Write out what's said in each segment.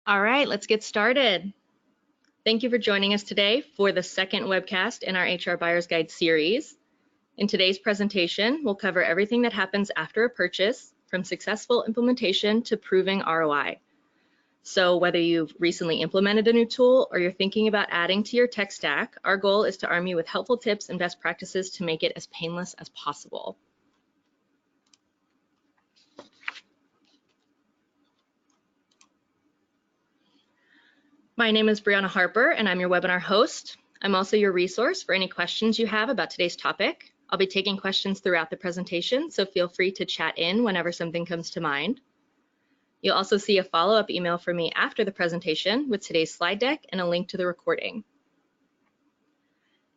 All right, let's get started. Thank you for joining us today for the second webcast in our HR Buyer's Guide series. In today's presentation, we'll cover everything that happens after a purchase, from successful implementation to proving ROI. So whether you've recently implemented a new tool or you're thinking about adding to your tech stack, our goal is to arm you with helpful tips and best practices to make it as painless as possible. My name is Brianna Harper, and I'm your webinar host. I'm also your resource for any questions you have about today's topic. I'll be taking questions throughout the presentation, so feel free to chat in whenever something comes to mind. You'll also see a follow-up email from me after the presentation with today's slide deck and a link to the recording.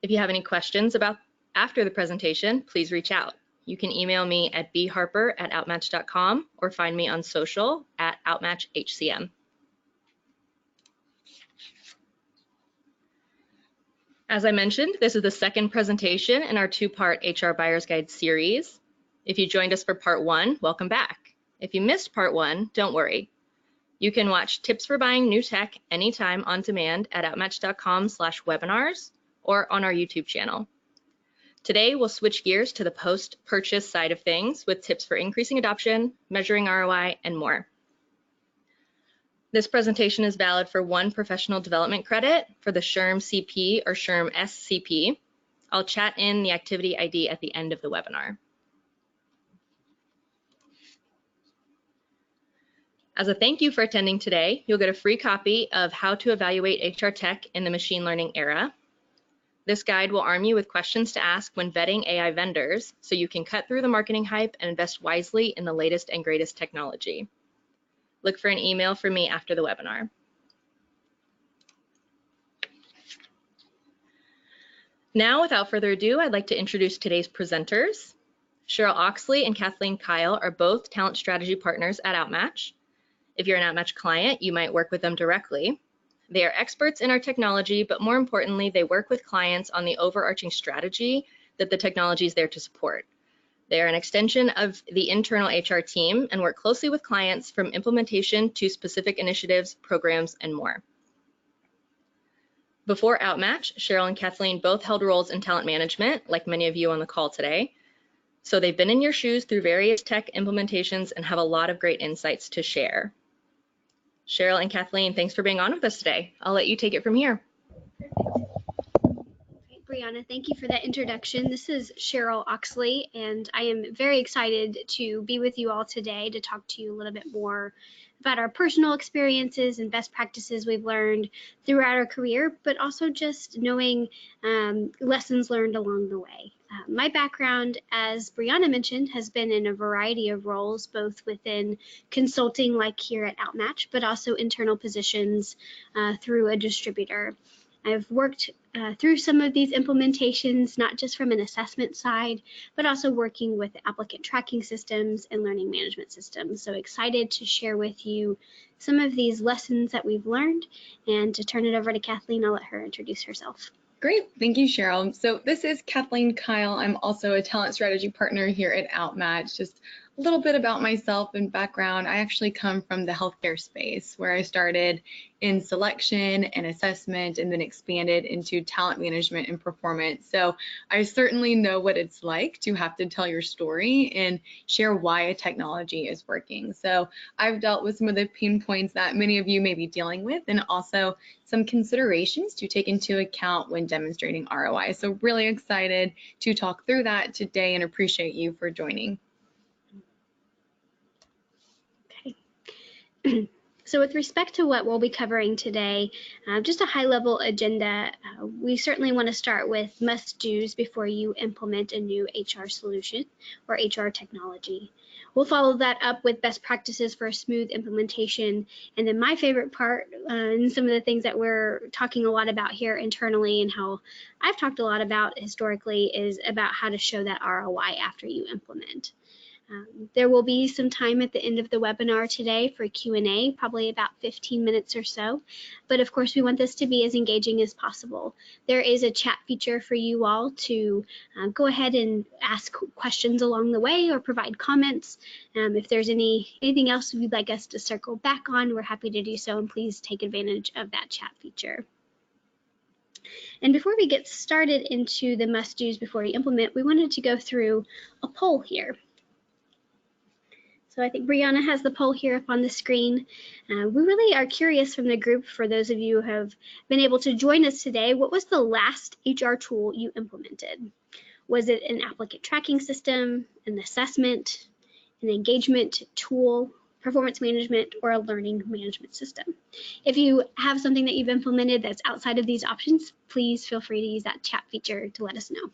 If you have any questions about after the presentation, please reach out. You can email me at bharper@outmatch.com or find me on social at OutmatchHCM. As I mentioned, this is the second presentation in our two-part HR Buyer's Guide series. If you joined us for part one, welcome back. If you missed part one, don't worry. You can watch tips for buying new tech anytime on demand at outmatch.com/webinars or on our YouTube channel. Today, we'll switch gears to the post-purchase side of things with tips for increasing adoption, measuring ROI, and more. This presentation is valid for 1 professional development credit for the SHRM CP or SHRM SCP. I'll chat in the activity ID at the end of the webinar. As a thank you for attending today, you'll get a free copy of How to Evaluate HR Tech in the Machine Learning Era. This guide will arm you with questions to ask when vetting AI vendors, so you can cut through the marketing hype and invest wisely in the latest and greatest technology. Look for an email from me after the webinar. Now, without further ado, I'd like to introduce today's presenters. Cheryl Oxley and Kathleen Kyle are both talent strategy partners at Outmatch. If you're an Outmatch client, you might work with them directly. They are experts in our technology, but more importantly, they work with clients on the overarching strategy that the technology is there to support. They are an extension of the internal HR team and work closely with clients from implementation to specific initiatives, programs, and more. Before Outmatch, Cheryl and Kathleen both held roles in talent management, like many of you on the call today. So they've been in your shoes through various tech implementations and have a lot of great insights to share. Cheryl and Kathleen, thanks for being on with us today. I'll let you take it from here. Brianna, thank you for that introduction. This is Cheryl Oxley, and I am very excited to be with you all today to talk to you a little bit more about our personal experiences and best practices we've learned throughout our career, but also just knowing lessons learned along the way. My background, as Brianna mentioned, has been in a variety of roles, both within consulting like here at Outmatch, but also internal positions through a distributor. I've worked through some of these implementations, not just from an assessment side, but also working with applicant tracking systems and learning management systems. So excited to share with you some of these lessons that we've learned, and to turn it over to Kathleen, I'll let her introduce herself. Great, thank you, Cheryl. So this is Kathleen Kyle. I'm also a talent strategy partner here at Outmatch. Just a little bit about myself and background. I actually come from the healthcare space, where I started in selection and assessment and then expanded into talent management and performance. So I certainly know what it's like to have to tell your story and share why a technology is working. So I've dealt with some of the pain points that many of you may be dealing with, and also some considerations to take into account when demonstrating ROI. So really excited to talk through that today and appreciate you for joining. Okay. So with respect to what we'll be covering today, just a high-level agenda, we certainly want to start with must-dos before you implement a new HR solution or HR technology. We'll follow that up with best practices for a smooth implementation. And then my favorite part, and some of the things that we're talking a lot about here internally and how I've talked a lot about historically, is about how to show that ROI after you implement. There will be some time at the end of the webinar today for Q&A, probably about 15 minutes or so. But of course, we want this to be as engaging as possible. There is a chat feature for you all to go ahead and ask questions along the way or provide comments. If there's anything else you'd like us to circle back on, we're happy to do so, and please take advantage of that chat feature. And before we get started into the must-dos before you implement, we wanted to go through a poll here. So I think Brianna has the poll here up on the screen. We really are curious from the group, for those of you who have been able to join us today, what was the last HR tool you implemented? Was it an applicant tracking system, an assessment, an engagement tool, performance management, or a learning management system? If you have something that you've implemented that's outside of these options, please feel free to use that chat feature to let us know.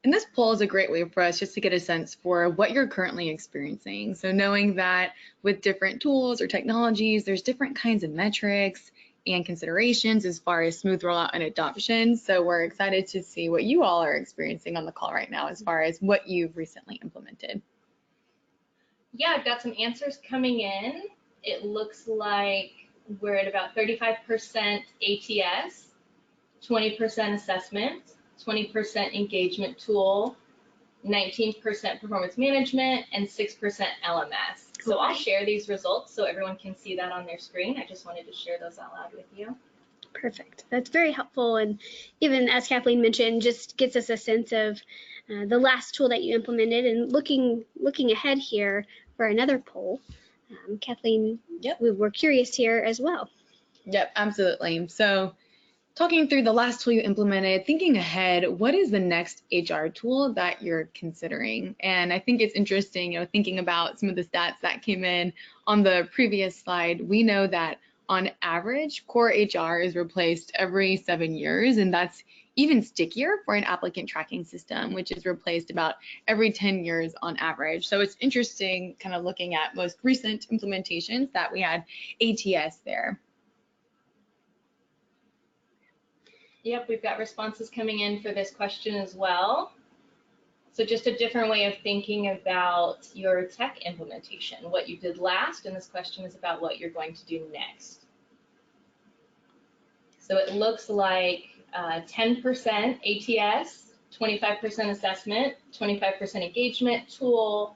And this poll is a great way for us just to get a sense for what you're currently experiencing. So knowing that with different tools or technologies, there's different kinds of metrics and considerations as far as smooth rollout and adoption. So we're excited to see what you all are experiencing on the call right now as far as what you've recently implemented. Yeah, I've got some answers coming in. It looks like we're at about 35% ATS, 20% assessment, 20% engagement tool, 19% performance management, and 6% LMS. So I'll share these results so everyone can see that on their screen. I just wanted to share those out loud with you. Perfect. That's very helpful. And even as Kathleen mentioned, just gets us a sense of the last tool that you implemented. And looking ahead here for another poll, Kathleen, Yep. we were curious here as well. Yep, absolutely. So talking through the last tool you implemented, thinking ahead, what is the next HR tool that you're considering? And I think it's interesting, thinking about some of the stats that came in on the previous slide. We know that on average, core HR is replaced every 7 years, and that's even stickier for an applicant tracking system, which is replaced about every 10 years on average. So it's interesting kind of looking at most recent implementations that we had ATS there. Yep, we've got responses coming in for this question as well. So just a different way of thinking about your tech implementation, what you did last, and this question is about what you're going to do next. So it looks like 10% ATS, 25% assessment, 25% engagement tool,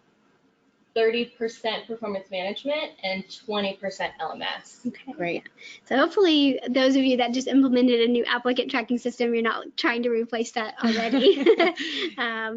30% performance management, and 20% LMS. Okay, Great. So hopefully those of you that just implemented a new applicant tracking system, you're not trying to replace that already.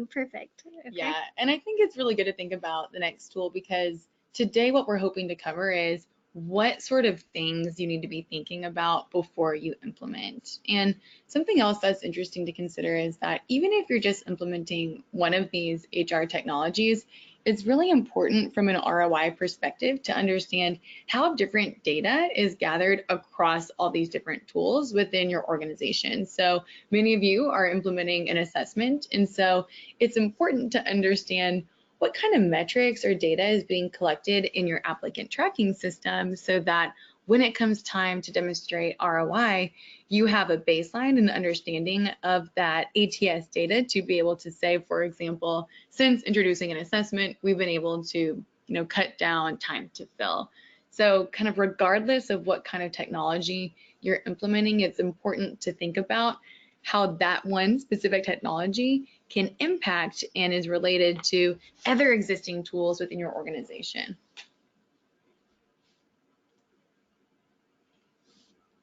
Perfect. Okay. Yeah, and I think it's really good to think about the next tool, because today what we're hoping to cover is what sort of things you need to be thinking about before you implement. And something else that's interesting to consider is that even if you're just implementing one of these HR technologies, it's really important from an ROI perspective to understand how different data is gathered across all these different tools within your organization. So many of you are implementing an assessment, and so it's important to understand what kind of metrics or data is being collected in your applicant tracking system so that when it comes time to demonstrate ROI, you have a baseline and understanding of that ATS data to be able to say, for example, since introducing an assessment, we've been able to cut down time to fill. So kind of regardless of what kind of technology you're implementing, it's important to think about how that one specific technology can impact and is related to other existing tools within your organization.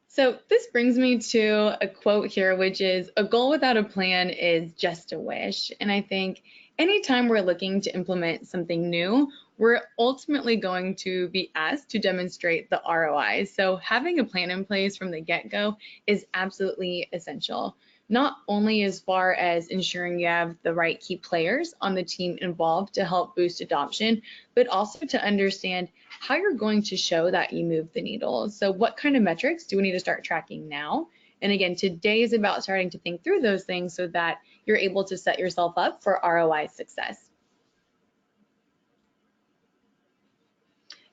So this brings me to a quote here, which is, "A goal without a plan is just a wish." And I think anytime we're looking to implement something new, we're ultimately going to be asked to demonstrate the ROI. So having a plan in place from the get-go is absolutely essential, not only as far as ensuring you have the right key players on the team involved to help boost adoption, but also to understand how you're going to show that you move the needle. So what kind of metrics do we need to start tracking now? And again, today is about starting to think through those things so that you're able to set yourself up for ROI success.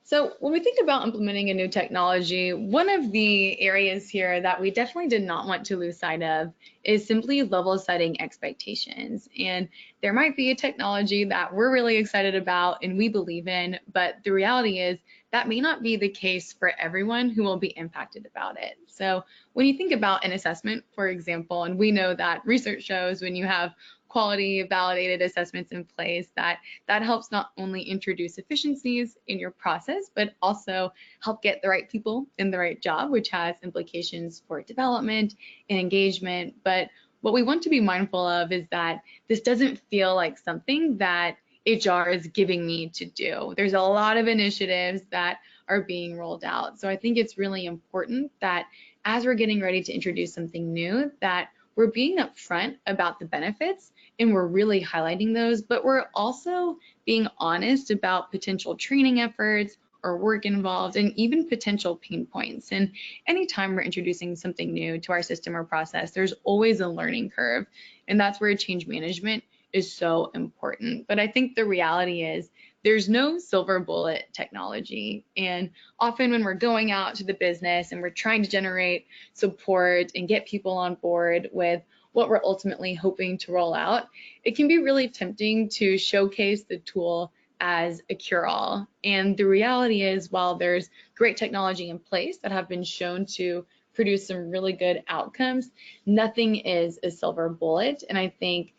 So when we think about implementing a new technology, one of the areas here that we definitely did not want to lose sight of is simply level setting expectations. And there might be a technology that we're really excited about and we believe in, but the reality is that may not be the case for everyone who will be impacted about it. So when you think about an assessment, for example, and we know that research shows when you have quality validated assessments in place that helps not only introduce efficiencies in your process, but also help get the right people in the right job, which has implications for development and engagement. But what we want to be mindful of is that this doesn't feel like something that HR is giving me to do. There's a lot of initiatives that are being rolled out. So I think it's really important that as we're getting ready to introduce something new, that we're being upfront about the benefits and we're really highlighting those, but we're also being honest about potential training efforts or work involved and even potential pain points. And anytime we're introducing something new to our system or process, there's always a learning curve. And that's where change management is so important. But I think the reality is there's no silver bullet technology. And often when we're going out to the business and we're trying to generate support and get people on board with what we're ultimately hoping to roll out, it can be really tempting to showcase the tool as a cure-all. And the reality is, while there's great technology in place that have been shown to produce some really good outcomes, nothing is a silver bullet. And I think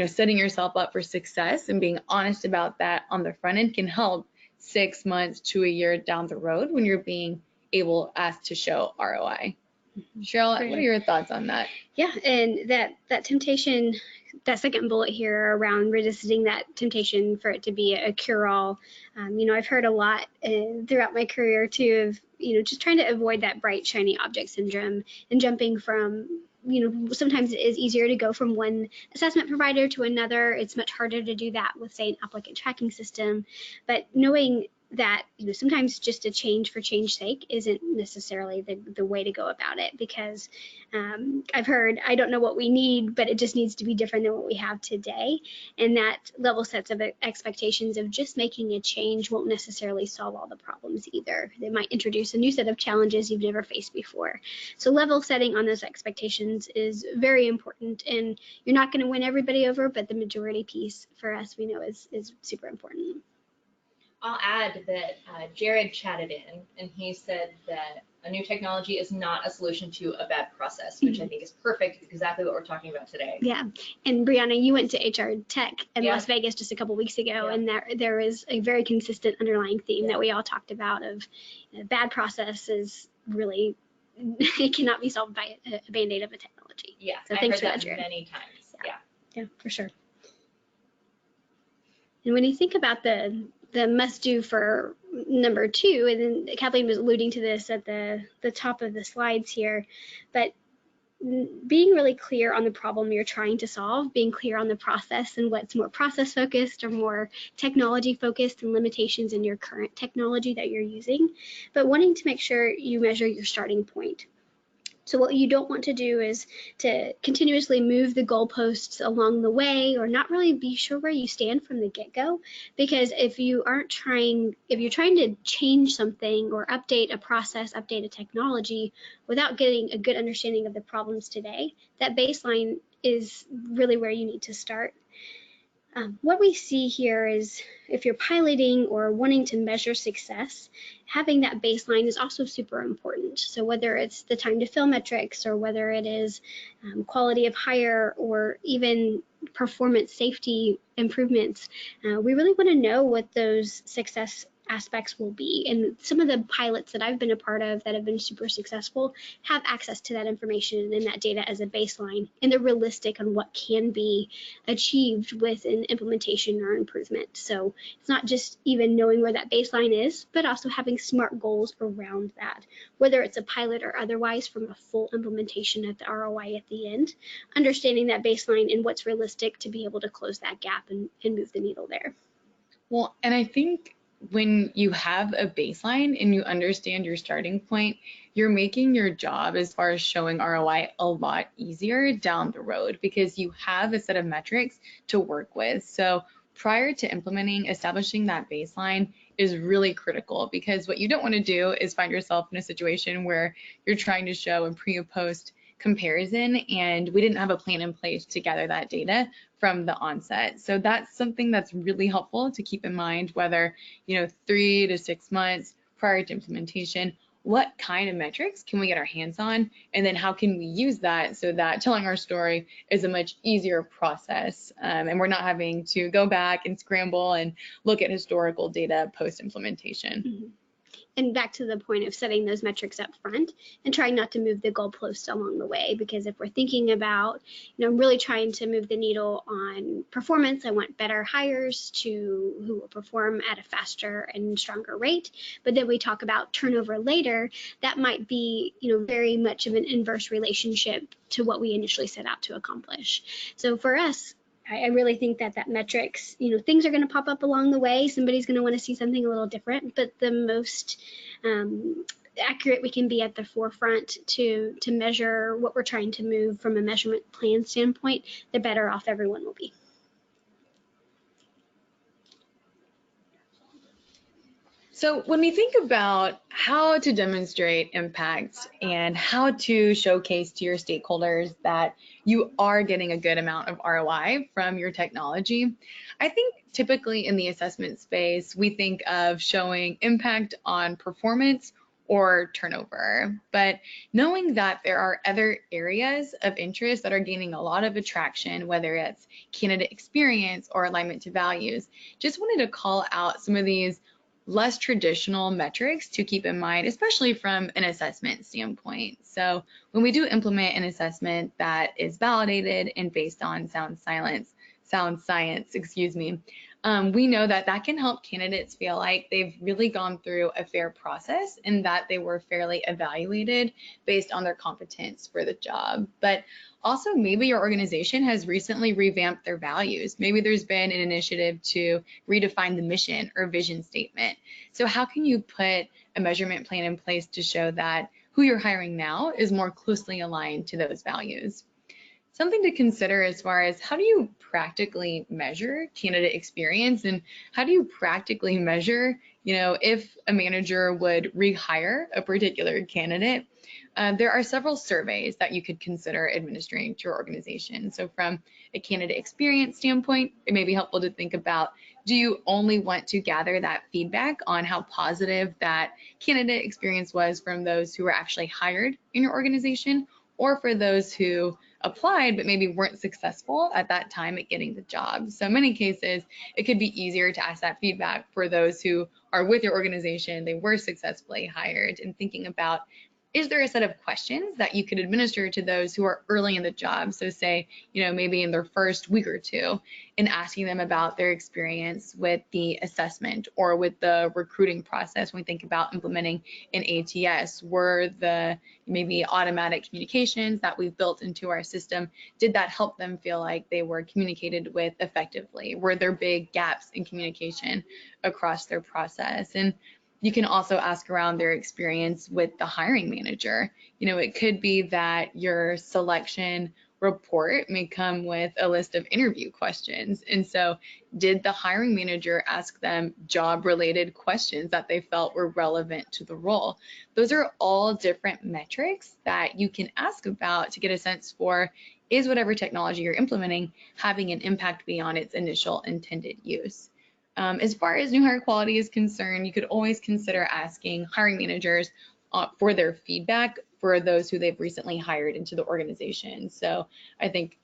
setting yourself up for success and being honest about that on the front end can help 6 months to a year down the road when you're being asked to show ROI. Cheryl, what are your thoughts on that? Yeah, and that temptation, that second bullet here around resisting that temptation for it to be a cure-all. I've heard a lot throughout my career too of just trying to avoid that bright shiny object syndrome and jumping from sometimes it is easier to go from one assessment provider to another. It's much harder to do that with, say, an applicant tracking system. But knowing that sometimes just a change for change's sake isn't necessarily the way to go about it, because I've heard, I don't know what we need, but it just needs to be different than what we have today. And that level sets of expectations of just making a change won't necessarily solve all the problems either. They might introduce a new set of challenges you've never faced before. So level setting on those expectations is very important, and you're not going to win everybody over, but the majority piece for us we know is super important. I'll add that Jared chatted in and he said that a new technology is not a solution to a bad process, which I think is perfect, exactly what we're talking about today. Yeah, and Brianna, you went to HR Tech in Las Vegas just a couple weeks ago, and there is a very consistent underlying theme that we all talked about of bad process is really, it cannot be solved by a band-aid of a technology. Yeah, so I've thanks heard for that many times. Yeah, for sure. And when you think about the must do for number 2, and then Kathleen was alluding to this at the top of the slides here, but being really clear on the problem you're trying to solve, being clear on the process and what's more process focused or more technology focused and limitations in your current technology that you're using, but wanting to make sure you measure your starting point. So what you don't want to do is to continuously move the goalposts along the way or not really be sure where you stand from the get-go, because if you're trying to change something or update a process, update a technology without getting a good understanding of the problems today, that baseline is really where you need to start. What we see here is if you're piloting or wanting to measure success, having that baseline is also super important. So whether it's the time to fill metrics or whether it is quality of hire or even performance safety improvements, we really want to know what those success aspects will be. And some of the pilots that I've been a part of that have been super successful have access to that information and that data as a baseline, and they're realistic on what can be achieved with an implementation or improvement. So it's not just even knowing where that baseline is, but also having smart goals around that, whether it's a pilot or otherwise from a full implementation at the ROI at the end, understanding that baseline and what's realistic to be able to close that gap and move the needle there. Well, and I think when you have a baseline and you understand your starting point, you're making your job as far as showing ROI a lot easier down the road because you have a set of metrics to work with. So prior to implementing, establishing that baseline is really critical, because what you don't want to do is find yourself in a situation where you're trying to show a pre and post comparison and we didn't have a plan in place to gather that data from the onset. So that's something that's really helpful to keep in mind, whether 3 to 6 months prior to implementation, what kind of metrics can we get our hands on, and then how can we use that so that telling our story is a much easier process, and we're not having to go back and scramble and look at historical data post implementation. Mm-hmm. And back to the point of setting those metrics up front and trying not to move the goalposts along the way, because if we're thinking about, I'm really trying to move the needle on performance, I want better hires who will perform at a faster and stronger rate, but then we talk about turnover later, that might be, very much of an inverse relationship to what we initially set out to accomplish. So for us, I really think that metrics, things are going to pop up along the way. Somebody's going to want to see something a little different, but the most accurate we can be at the forefront to measure what we're trying to move from a measurement plan standpoint, the better off everyone will be. So when we think about how to demonstrate impact and how to showcase to your stakeholders that you are getting a good amount of ROI from your technology, I think typically in the assessment space, we think of showing impact on performance or turnover. But knowing that there are other areas of interest that are gaining a lot of attraction, whether it's candidate experience or alignment to values, just wanted to call out some of these less traditional metrics to keep in mind, especially from an assessment standpoint. So when we do implement an assessment that is validated and based on sound science, we know that can help candidates feel like they've really gone through a fair process and that they were fairly evaluated based on their competence for the job. But also, maybe your organization has recently revamped their values. Maybe there's been an initiative to redefine the mission or vision statement. So how can you put a measurement plan in place to show that who you're hiring now is more closely aligned to those values? Something to consider as far as how do you practically measure candidate experience, and how do you practically measure, if a manager would rehire a particular candidate. There are several surveys that you could consider administering to your organization. So from a candidate experience standpoint, it may be helpful to think about, do you only want to gather that feedback on how positive that candidate experience was from those who were actually hired in your organization, or for those who applied but maybe weren't successful at that time at getting the job? So in many cases, it could be easier to ask that feedback for those who are with your organization, they were successfully hired, and thinking about, is there a set of questions that you could administer to those who are early in the job? So say, maybe in their first week or two, and asking them about their experience with the assessment or with the recruiting process. When we think about implementing an ATS, were the maybe automatic communications that we've built into our system, did that help them feel like they were communicated with effectively? Were there big gaps in communication across their process? And you can also ask around their experience with the hiring manager. It could be that your selection report may come with a list of interview questions. And so did the hiring manager ask them job-related questions that they felt were relevant to the role? Those are all different metrics that you can ask about to get a sense for, is whatever technology you're implementing having an impact beyond its initial intended use? As far as new hire quality is concerned, you could always consider asking hiring managers for their feedback for those who they've recently hired into the organization. So I think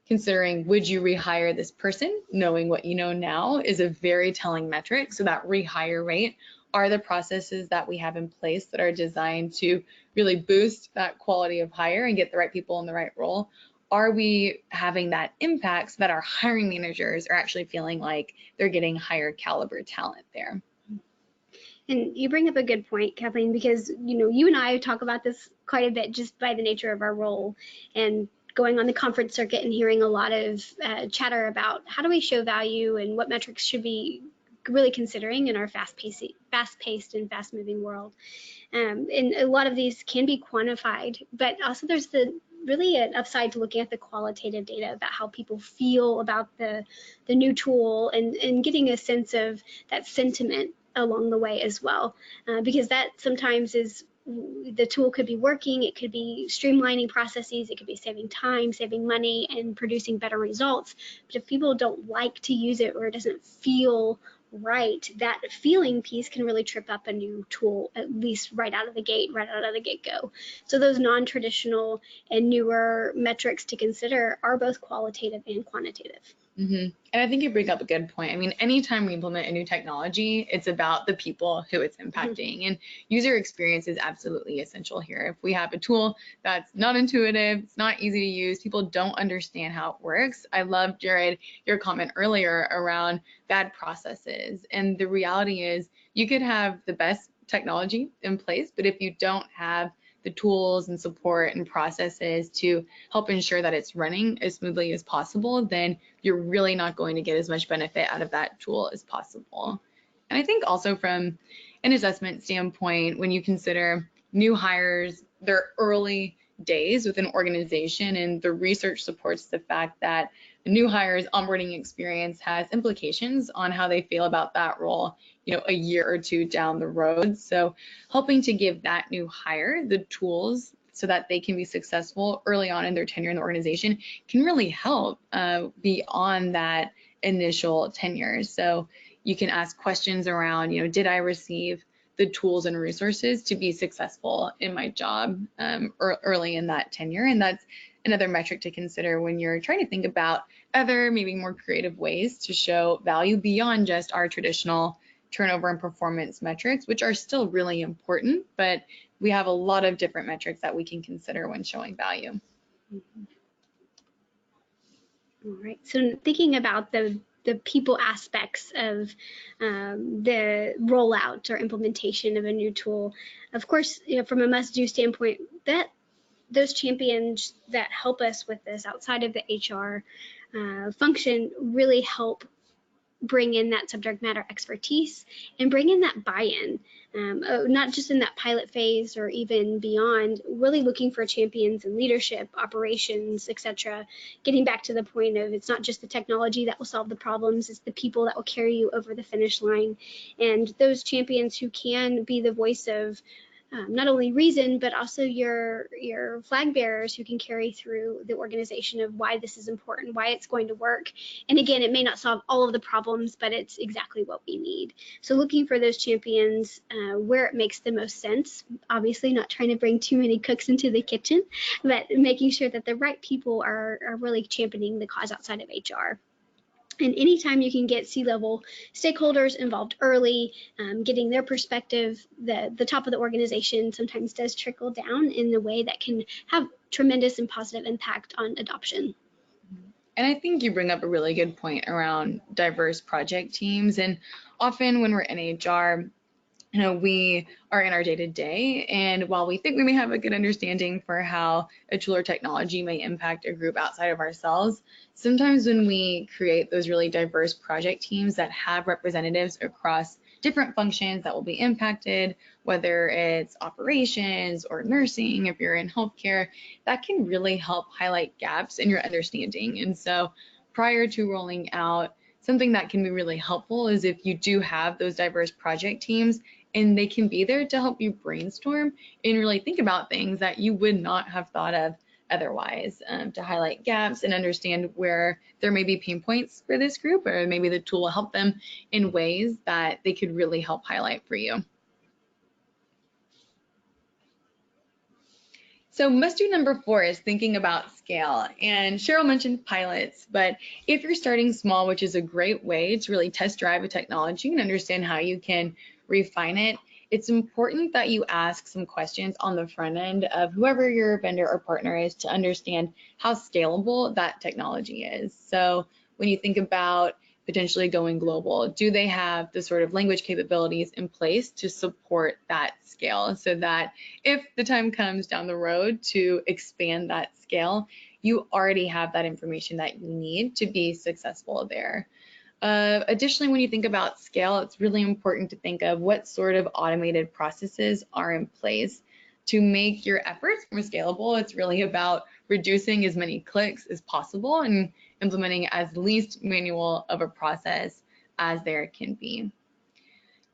considering, would you rehire this person, knowing what you know now, is a very telling metric. So that rehire rate, are the processes that we have in place that are designed to really boost that quality of hire and get the right people in the right role? Are we having that impact so that our hiring managers are actually feeling like they're getting higher caliber talent there? And you bring up a good point, Kathleen, because you and I talk about this quite a bit just by the nature of our role, and going on the conference circuit and hearing a lot of chatter about how do we show value and what metrics should be really considering in our fast-paced and fast-moving world. And a lot of these can be quantified, but also there's really an upside to looking at the qualitative data about how people feel about the new tool, and getting a sense of that sentiment along the way as well, because that sometimes is, the tool could be working, it could be streamlining processes, it could be saving time, saving money, and producing better results. But if people don't like to use it, or it doesn't feel right, that feeling piece can really trip up a new tool, at least right out of the get-go. So those non-traditional and newer metrics to consider are both qualitative and quantitative. And I think you bring up a good point. I mean, anytime we implement a new technology, it's about the people who it's impacting, and user experience is absolutely essential here. If we have a tool that's not intuitive, it's not easy to use, people don't understand how it works. I love, Jared, your comment earlier around bad processes. And the reality is you could have the best technology in place, but if you don't have the tools and support and processes to help ensure that it's running as smoothly as possible, then you're really not going to get as much benefit out of that tool as possible. And I think also from an assessment standpoint, when you consider new hires, their early days with an organization, and the research supports the fact that the new hire's onboarding experience has implications on how they feel about that role, a year or two down the road. So helping to give that new hire the tools so that they can be successful early on in their tenure in the organization can really help beyond that initial tenure. So you can ask questions around, did I receive the tools and resources to be successful in my job early in that tenure? And that's another metric to consider when you're trying to think about other, maybe more creative ways to show value beyond just our traditional turnover and performance metrics, which are still really important, but we have a lot of different metrics that we can consider when showing value. All right, so thinking about the people aspects of the rollout or implementation of a new tool, of course, from a must-do standpoint, that those champions that help us with this outside of the HR function really help bring in that subject matter expertise and bring in that buy-in, not just in that pilot phase or even beyond, really looking for champions in leadership, operations, etc. Getting back to the point of, it's not just the technology that will solve the problems, it's the people that will carry you over the finish line. And those champions who can be the voice of not only reason, but also your flag bearers who can carry through the organization of why this is important, why it's going to work. And again, it may not solve all of the problems, but it's exactly what we need. So looking for those champions where it makes the most sense, obviously not trying to bring too many cooks into the kitchen, but making sure that the right people are really championing the cause outside of HR. And anytime you can get C-level stakeholders involved early, getting their perspective, the top of the organization sometimes does trickle down in a way that can have tremendous and positive impact on adoption. And I think you bring up a really good point around diverse project teams. And often when we're in HR, we are in our day-to-day, and while we think we may have a good understanding for how a tool or technology may impact a group outside of ourselves, sometimes when we create those really diverse project teams that have representatives across different functions that will be impacted, whether it's operations or nursing, if you're in healthcare, that can really help highlight gaps in your understanding. And so prior to rolling out, something that can be really helpful is if you do have those diverse project teams, and they can be there to help you brainstorm and really think about things that you would not have thought of otherwise, to highlight gaps and understand where there may be pain points for this group, or maybe the tool will help them in ways that they could really help highlight for you. So must-do number 4 is thinking about scale. And Cheryl mentioned pilots, but if you're starting small, which is a great way to really test drive a technology and understand how you can refine it, it's important that you ask some questions on the front end of whoever your vendor or partner is to understand how scalable that technology is. So when you think about potentially going global, do they have the sort of language capabilities in place to support that scale, so that if the time comes down the road to expand that scale, you already have that information that you need to be successful there. Additionally, when you think about scale, it's really important to think of what sort of automated processes are in place to make your efforts more scalable. It's really about reducing as many clicks as possible and implementing as least manual of a process as there can be.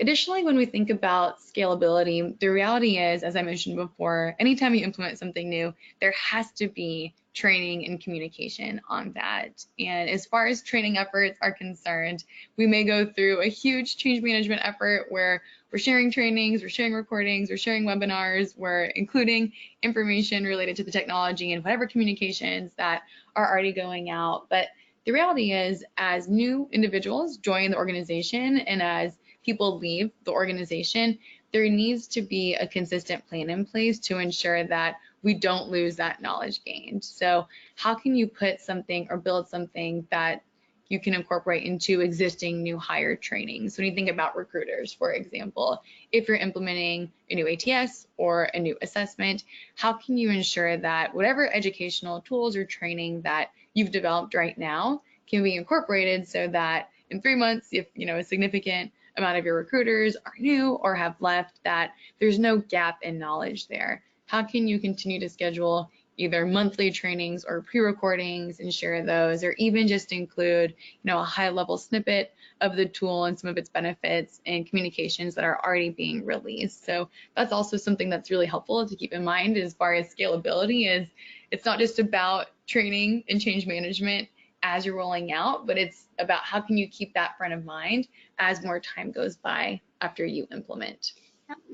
Additionally, when we think about scalability, the reality is, as I mentioned before, anytime you implement something new, there has to be training and communication on that. And as far as training efforts are concerned, we may go through a huge change management effort where we're sharing trainings, we're sharing recordings, we're sharing webinars, we're including information related to the technology and whatever communications that are already going out. But the reality is, as new individuals join the organization and as people leave the organization, there needs to be a consistent plan in place to ensure that we don't lose that knowledge gained. So how can you put something or build something that you can incorporate into existing new hire trainings? When you think about recruiters, for example, if you're implementing a new ATS or a new assessment, how can you ensure that whatever educational tools or training that you've developed right now can be incorporated so that in 3 months, if a significant amount of your recruiters are new or have left, that there's no gap in knowledge there? How can you continue to schedule either monthly trainings or pre-recordings and share those, or even just include a high-level snippet of the tool and some of its benefits and communications that are already being released? So that's also something that's really helpful to keep in mind as far as scalability. Is it's not just about training and change management as you're rolling out, but it's about how can you keep that front of mind as more time goes by after you implement.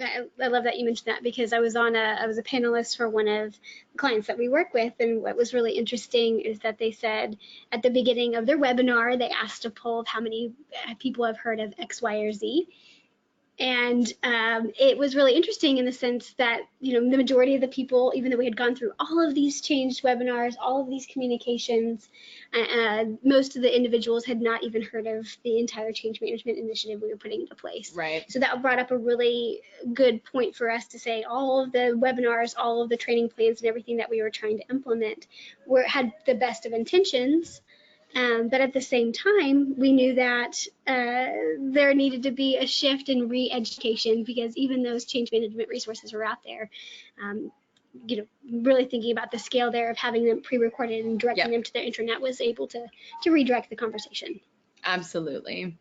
I love that you mentioned that, because I was a panelist for one of the clients that we work with, and what was really interesting is that they said at the beginning of their webinar, they asked a poll of how many people have heard of X, Y, or Z. And it was really interesting in the sense that, the majority of the people, even though we had gone through all of these changed webinars, all of these communications, most of the individuals had not even heard of the entire change management initiative we were putting into place. Right. So that brought up a really good point for us to say all of the webinars, all of the training plans and everything that we were trying to implement had the best of intentions. But at the same time, we knew that there needed to be a shift in re-education, because even those change management resources were out there. Really thinking about the scale there of having them pre-recorded and directing them to their intranet was able to redirect the conversation. Absolutely.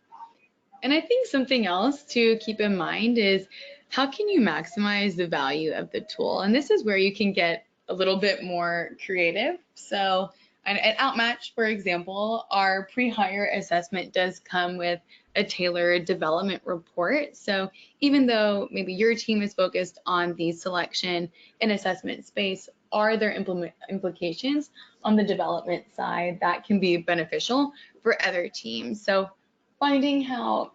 And I think something else to keep in mind is how can you maximize the value of the tool? And this is where you can get a little bit more creative. So at Outmatch, for example, our pre-hire assessment does come with a tailored development report. So even though maybe your team is focused on the selection and assessment space, are there implications on the development side that can be beneficial for other teams? So finding how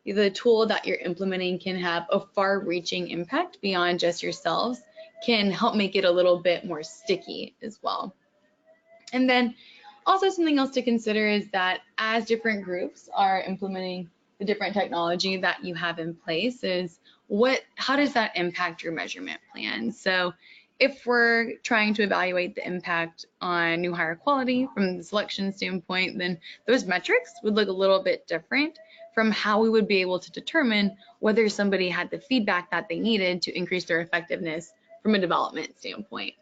the tool that you're implementing can have a far-reaching impact beyond just yourselves can help make it a little bit more sticky as well. And then also something else to consider is that as different groups are implementing the different technology that you have in place, is how does that impact your measurement plan? So if we're trying to evaluate the impact on new hire quality from the selection standpoint, then those metrics would look a little bit different from how we would be able to determine whether somebody had the feedback that they needed to increase their effectiveness from a development standpoint.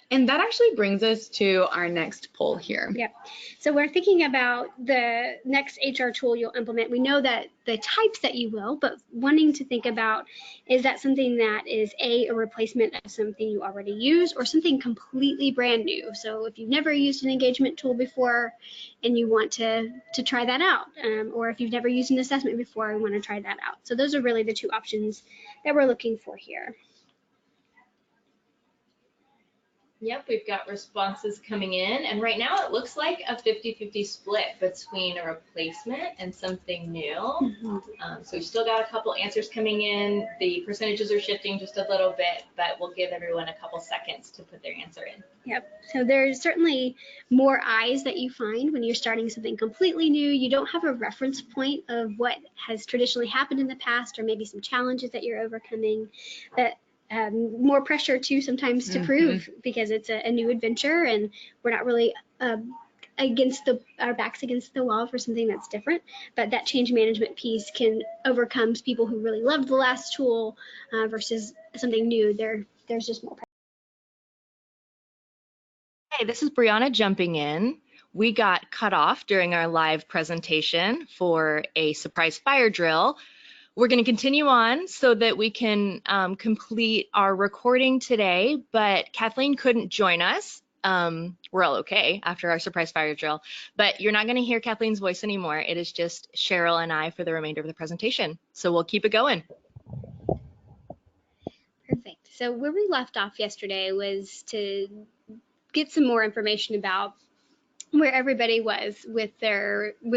And that actually brings us to our next poll here. Yep. So we're thinking about the next HR tool you'll implement. We know that the types that you will, but wanting to think about, is that something that is a replacement of something you already use, or something completely brand new? So if you've never used an engagement tool before and you want to try that out, or if you've never used an assessment before and want to try that out. So those are really the two options that we're looking for here. Yep, we've got responses coming in, and right now it looks like a 50-50 split between a replacement and something new. So we've still got a couple answers coming in. The percentages are shifting just a little bit, but we'll give everyone a couple seconds to put their answer in. Yep, so there's certainly more eyes that you find when you're starting something completely new. You don't have a reference point of what has traditionally happened in the past, or maybe some challenges that you're overcoming. But more pressure too sometimes to prove, because it's a new adventure and we're not really our backs against the wall for something that's different. But that change management piece can overcome people who really loved the last tool versus something new. There's just more pressure. Hey, this is Brianna jumping in. we got cut off during our live presentation for a surprise fire drill. We're going to continue on so that we can complete our recording today, but Kathleen couldn't join us. We're all okay after our surprise fire drill, but you're not going to hear Kathleen's voice anymore. It is just Cheryl and I for the remainder of the presentation. So we'll keep it going. Perfect. So where we left off yesterday was to get some more information about where everybody was with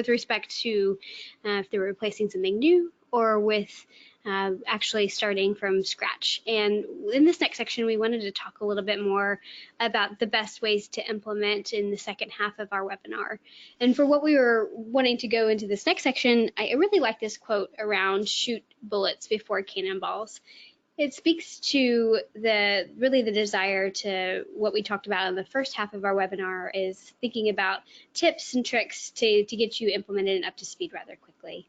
respect to if they were replacing something new or with actually starting from scratch. And in this next section, we wanted to talk a little bit more about the best ways to implement in the second half of our webinar. And for what we were wanting to go into this next section, I really like this quote around shoot bullets before cannonballs. It speaks to the desire to what we talked about in the first half of our webinar is thinking about tips and tricks to get you implemented and up to speed rather quickly.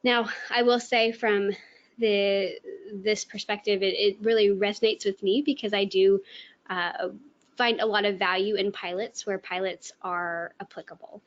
Now, I will say from this perspective, it really resonates with me because I do find a lot of value in pilots where pilots are applicable.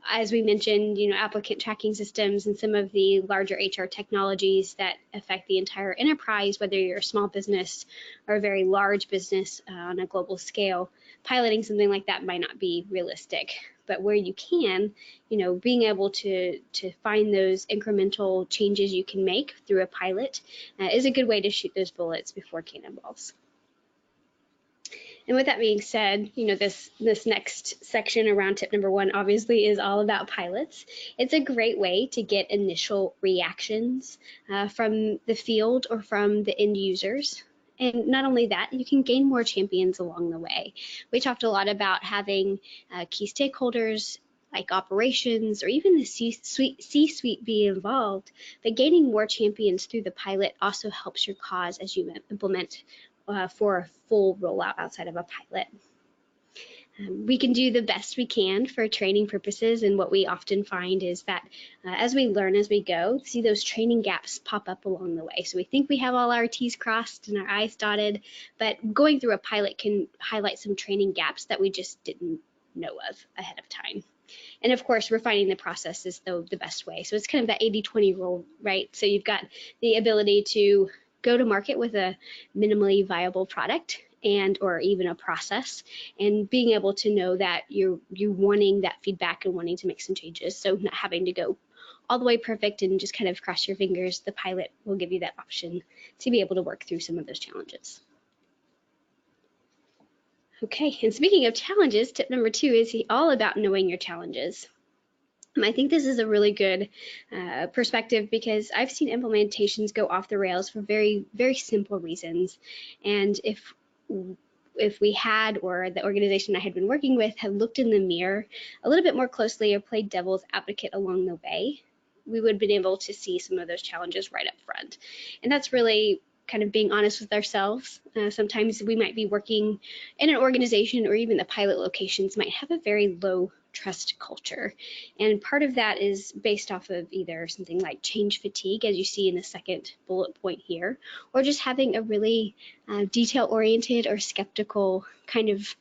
As we mentioned, applicant tracking systems and some of the larger HR technologies that affect the entire enterprise, whether you're a small business or a very large business on a global scale, piloting something like that might not be realistic. But where you can, being able to find those incremental changes you can make through a pilot is a good way to shoot those bullets before cannonballs. And with that being said, this next section around tip number 1 obviously is all about pilots. It's a great way to get initial reactions from the field or from the end users. And not only that, you can gain more champions along the way. We talked a lot about having key stakeholders like operations or even the C-suite be involved, but gaining more champions through the pilot also helps your cause as you implement for a full rollout outside of a pilot. We can do the best we can for training purposes, and what we often find is that as we learn as we go, see those training gaps pop up along the way. So we think we have all our T's crossed and our I's dotted, but going through a pilot can highlight some training gaps that we just didn't know of ahead of time. And of course, refining the process is the best way. So it's kind of that 80-20 rule, right? So you've got the ability to go to market with a minimally viable product or even a process, and being able to know that you're wanting that feedback and wanting to make some changes. So not having to go all the way perfect and just kind of cross your fingers, the pilot will give you that option to be able to work through some of those challenges. Okay, and speaking of challenges, tip number 2 is all about knowing your challenges. I think this is a really good perspective because I've seen implementations go off the rails for very, very simple reasons. And if we had, or the organization I had been working with had looked in the mirror a little bit more closely or played devil's advocate along the way, we would have been able to see some of those challenges right up front. And that's really kind of being honest with ourselves. Sometimes we might be working in an organization, or even the pilot locations might have a very low trust culture. And part of that is based off of either something like change fatigue, as you see in the second bullet point here, or just having a really detail-oriented or skeptical kind of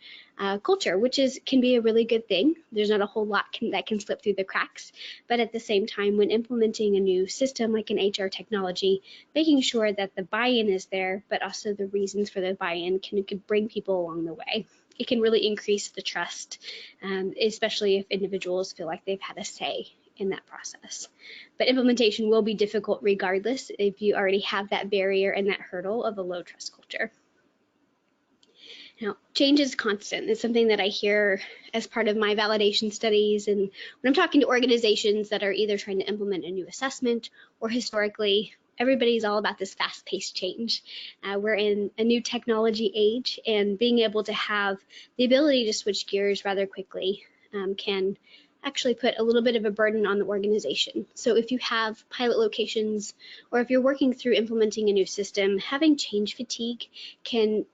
culture, which can be a really good thing. There's not a whole lot that can slip through the cracks, but at the same time, when implementing a new system like an HR technology, making sure that the buy-in is there, but also the reasons for the buy-in can bring people along the way. It can really increase the trust, especially if individuals feel like they've had a say in that process. But implementation will be difficult regardless if you already have that barrier and that hurdle of a low trust culture. Now, change is constant. It's something that I hear as part of my validation studies, and when I'm talking to organizations that are either trying to implement a new assessment or historically, everybody's all about this fast-paced change. We're in a new technology age, and being able to have the ability to switch gears rather quickly can actually put a little bit of a burden on the organization. So if you have pilot locations, or if you're working through implementing a new system, having change fatigue can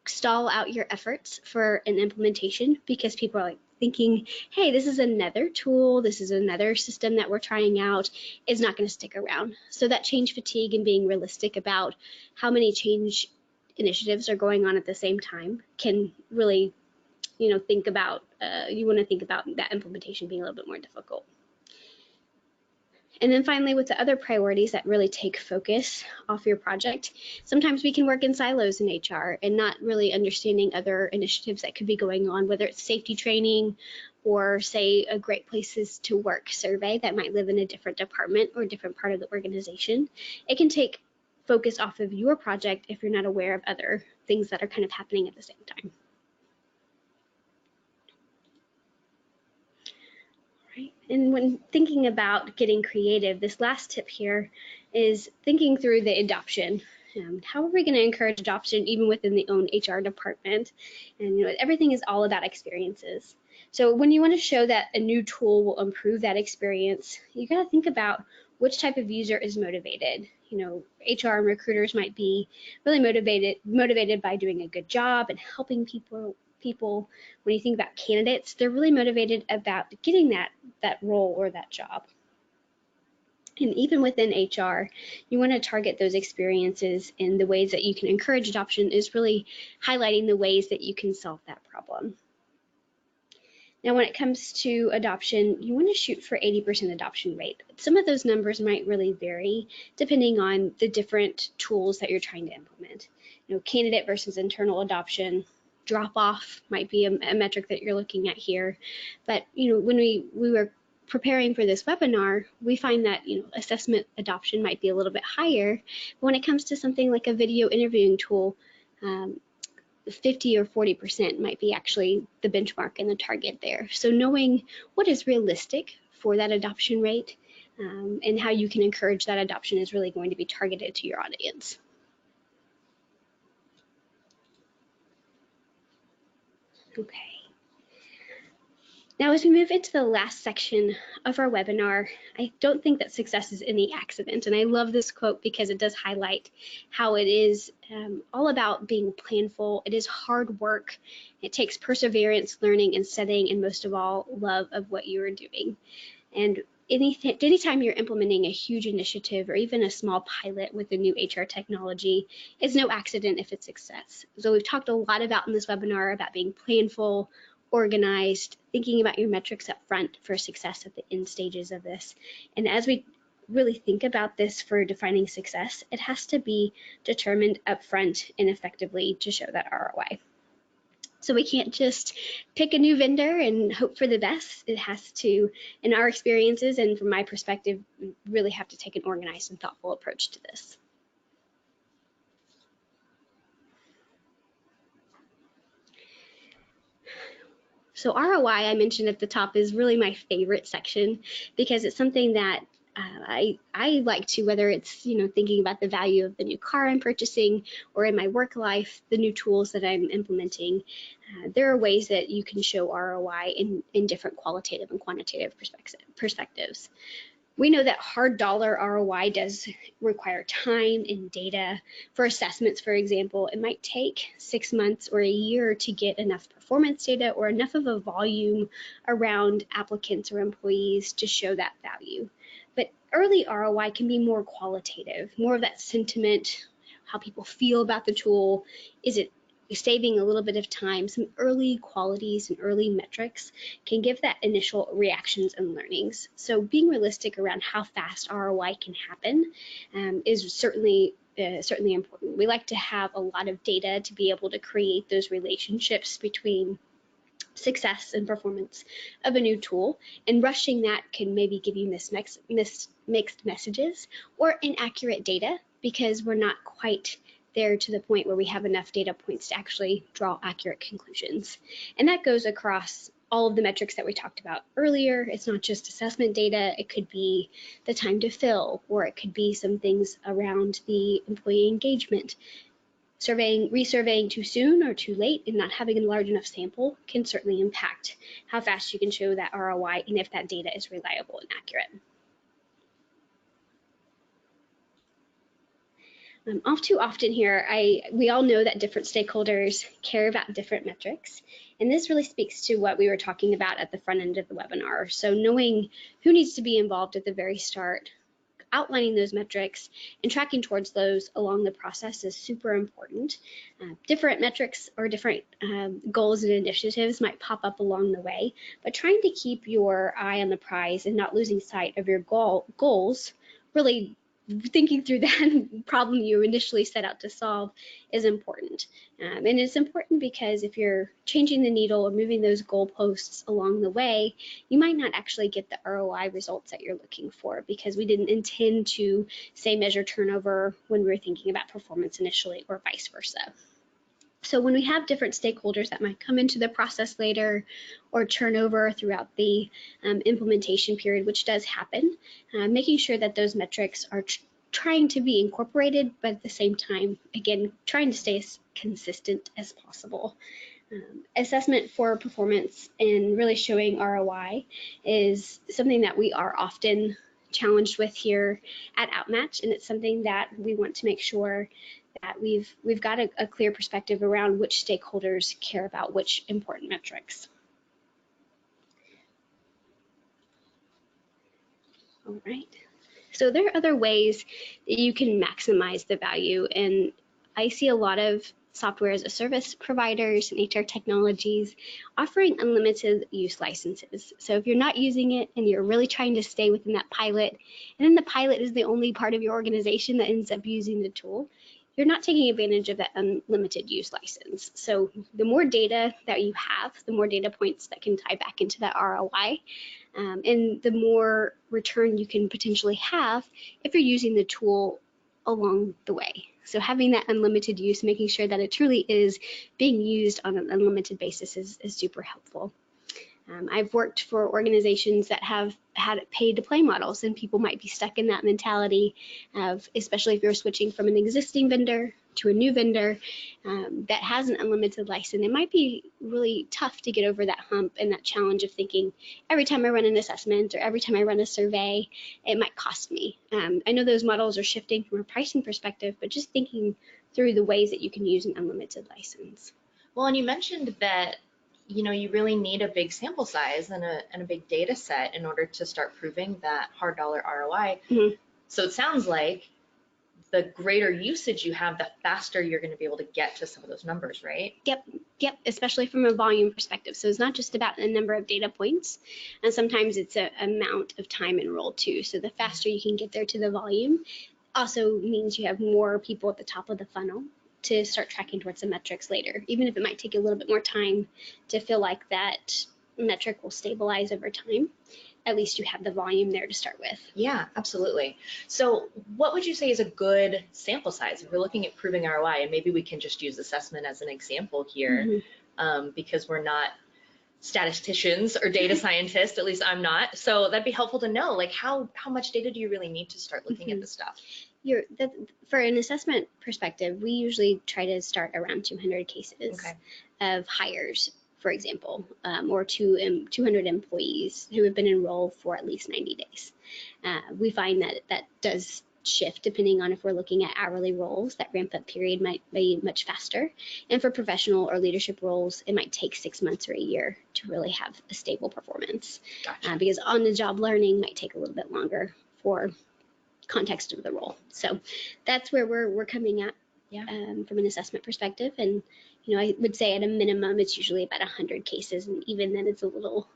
stall out your efforts for an implementation, because people are like thinking, hey, this is another tool, this is another system that we're trying out, is not going to stick around. So that change fatigue and being realistic about how many change initiatives are going on at the same time can really think about that implementation being a little bit more difficult. And then finally, with the other priorities that really take focus off your project, sometimes we can work in silos in HR and not really understanding other initiatives that could be going on, whether it's safety training or, say, a great places to work survey that might live in a different department or a different part of the organization. It can take focus off of your project if you're not aware of other things that are kind of happening at the same time. Right. And when thinking about getting creative, this last tip here is thinking through the adoption. How are we going to encourage adoption even within the own HR department? And everything is all about experiences. So when you want to show that a new tool will improve that experience, you got to think about which type of user is motivated. HR and recruiters might be really motivated by doing a good job and helping people. When you think about candidates, they're really motivated about getting that role or that job. And even within HR, you want to target those experiences, and the ways that you can encourage adoption is really highlighting the ways that you can solve that problem. Now, when it comes to adoption, you want to shoot for 80% adoption rate. Some of those numbers might really vary depending on the different tools that you're trying to implement. Candidate versus internal adoption, drop-off might be a metric that you're looking at here. But when we were preparing for this webinar, we find that assessment adoption might be a little bit higher. But when it comes to something like a video interviewing tool, 50 or 40% might be actually the benchmark and the target there. So knowing what is realistic for that adoption rate and how you can encourage that adoption is really going to be targeted to your audience. Okay. Now, as we move into the last section of our webinar, I don't think that success is any accident. And I love this quote because it does highlight how it is all about being planful. It is hard work. It takes perseverance, learning, and studying, and most of all, love of what you are doing. And anytime you're implementing a huge initiative or even a small pilot with a new HR technology, it's no accident if it's success. So we've talked a lot about in this webinar about being planful, organized, thinking about your metrics up front for success at the end stages of this. And as we really think about this for defining success, it has to be determined up front and effectively to show that ROI. So we can't just pick a new vendor and hope for the best. It has to, in our experiences and from my perspective, really have to take an organized and thoughtful approach to this. So ROI, I mentioned at the top, is really my favorite section because it's something that I like to, whether it's thinking about the value of the new car I'm purchasing or in my work life, the new tools that I'm implementing. There are ways that you can show ROI in different qualitative and quantitative perspectives. We know that hard dollar ROI does require time and data. For assessments, for example, it might take 6 months or a year to get enough performance data or enough of a volume around applicants or employees to show that value. But early ROI can be more qualitative, more of that sentiment, how people feel about the tool. Is it saving a little bit of time? Some early qualities and early metrics can give that initial reactions and learnings. So being realistic around how fast ROI can happen is certainly important. We like to have a lot of data to be able to create those relationships between success and performance of a new tool, and rushing that can maybe give you mixed messages or inaccurate data because we're not quite there to the point where we have enough data points to actually draw accurate conclusions. And that goes across all of the metrics that we talked about earlier. It's not just assessment data. It could be the time to fill, or it could be some things around the employee engagement. Resurveying too soon or too late and not having a large enough sample can certainly impact how fast you can show that ROI and if that data is reliable and accurate. All too often here, we all know that different stakeholders care about different metrics, and this really speaks to what we were talking about at the front end of the webinar. So knowing who needs to be involved at the very start, outlining those metrics and tracking towards those along the process is super important. Different metrics or different goals and initiatives might pop up along the way, but trying to keep your eye on the prize and not losing sight of your goals, really thinking through that problem you initially set out to solve is important. And it's important because if you're changing the needle or moving those goalposts along the way, you might not actually get the ROI results that you're looking for because we didn't intend to, say, measure turnover when we were thinking about performance initially, or vice versa. So when we have different stakeholders that might come into the process later or turnover throughout the implementation period, which does happen, making sure that those metrics are trying to be incorporated, but at the same time, again, trying to stay as consistent as possible. Assessment for performance and really showing ROI is something that we are often challenged with here at Outmatch, and it's something that we want to make sure that we've got a clear perspective around which stakeholders care about which important metrics. All right. So there are other ways that you can maximize the value, and I see a lot of software as a service providers and HR technologies offering unlimited use licenses. So if you're not using it and you're really trying to stay within that pilot, and then the pilot is the only part of your organization that ends up using the tool, you're not taking advantage of that unlimited use license. So the more data that you have, the more data points that can tie back into that ROI, and the more return you can potentially have if you're using the tool along the way. So having that unlimited use, making sure that it truly is being used on an unlimited basis is super helpful. I've worked for organizations that have had pay to play models, and people might be stuck in that mentality of, especially if you're switching from an existing vendor to a new vendor that has an unlimited license, it might be really tough to get over that hump and that challenge of thinking every time I run an assessment or every time I run a survey, it might cost me. I know those models are shifting from a pricing perspective, but just thinking through the ways that you can use an unlimited license. Well, and you mentioned that you really need a big sample size and a big data set in order to start proving that hard dollar ROI. Mm-hmm. So it sounds like the greater usage you have, the faster you're going to be able to get to some of those numbers, right? Yep, especially from a volume perspective. So it's not just about a number of data points, and sometimes it's an amount of time enrolled too. So the faster you can get there to the volume also means you have more people at the top of the funnel to start tracking towards the metrics later, even if it might take a little bit more time to feel like that metric will stabilize over time. At least you have the volume there to start with. Yeah, absolutely. So what would you say is a good sample size if we're looking at proving ROI? And maybe we can just use assessment as an example here, because we're not statisticians or data scientists, at least I'm not. So that'd be helpful to know, like how much data do you really need to start looking at this stuff? For an assessment perspective, we usually try to start around 200 cases of hires, for example, or 200 employees who have been enrolled for at least 90 days. We find that does shift depending on if we're looking at hourly roles. That ramp up period might be much faster, and for professional or leadership roles, it might take 6 months or a year to really have a stable performance. Gotcha. Because on-the-job learning might take a little bit longer for context of the role. So that's where we're coming at from an assessment perspective. And I would say at a minimum it's usually about 100 cases, and even then it's a little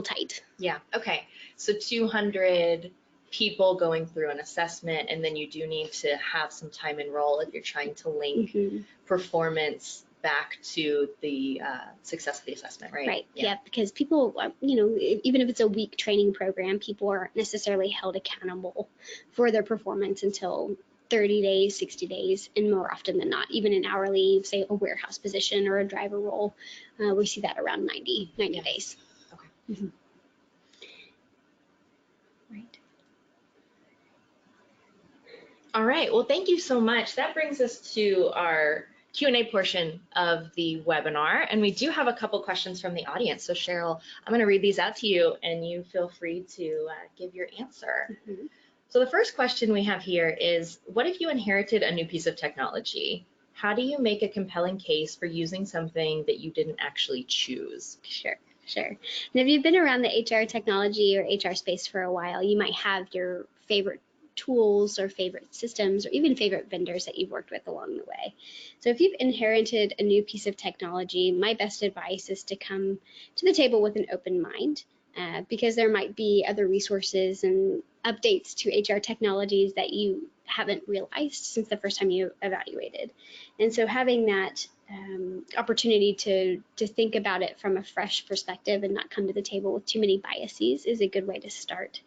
tight. Yeah. Okay. So 200 people going through an assessment, and then you do need to have some time enroll if you're trying to link performance back to the success of the assessment, right? Right. Yeah, because people, even if it's a week training program, people aren't necessarily held accountable for their performance until 30 days, 60 days, and more often than not, even in hourly, say a warehouse position or a driver role, we see that around 90 days. Okay. Right. All right. Well, thank you so much. That brings us to our Q&A portion of the webinar, and we do have a couple questions from the audience. So Cheryl, I'm going to read these out to you, and you feel free to give your answer. So the first question we have here is, what if you inherited a new piece of technology? How do you make a compelling case for using something that you didn't actually choose? Sure. And if you've been around the HR technology or HR space for a while, you might have your favorite tools or favorite systems or even favorite vendors that you've worked with along the way. So if you've inherited a new piece of technology, my best advice is to come to the table with an open mind, because there might be other resources and updates to HR technologies that you haven't realized since the first time you evaluated. And so having that opportunity to think about it from a fresh perspective and not come to the table with too many biases is a good way to start.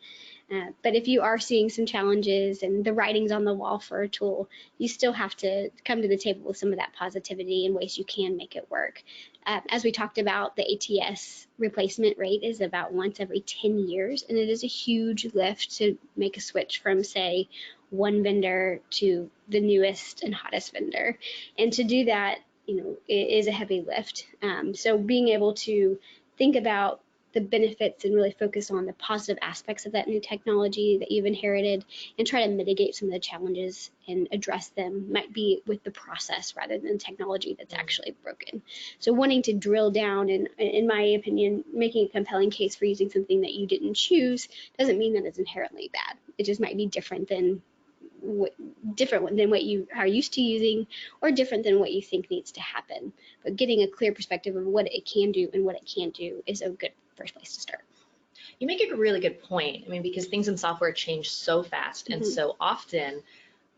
But if you are seeing some challenges and the writing's on the wall for a tool, you still have to come to the table with some of that positivity and ways you can make it work. As we talked about, the ATS replacement rate is about once every 10 years, and it is a huge lift to make a switch from, say, one vendor to the newest and hottest vendor. And to do that, it is a heavy lift. So being able to think about the benefits and really focus on the positive aspects of that new technology that you've inherited and try to mitigate some of the challenges and address them might be with the process rather than technology that's actually broken. So wanting to drill down and, in my opinion, making a compelling case for using something that you didn't choose doesn't mean that it's inherently bad. It just might be different than what you are used to using, or different than what you think needs to happen. But getting a clear perspective of what it can do and what it can't do is a good first place to start. You make a really good point. I mean, because things in software change so fast and so often.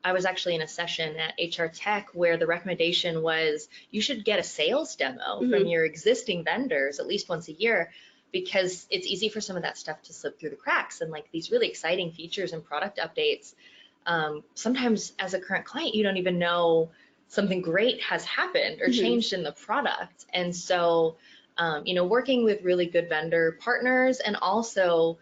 I was actually in a session at HR Tech where the recommendation was you should get a sales demo from your existing vendors at least once a year, because it's easy for some of that stuff to slip through the cracks. And like these really exciting features and product updates, sometimes as a current client, you don't even know something great has happened or changed in the product. And so, working with really good vendor partners and also,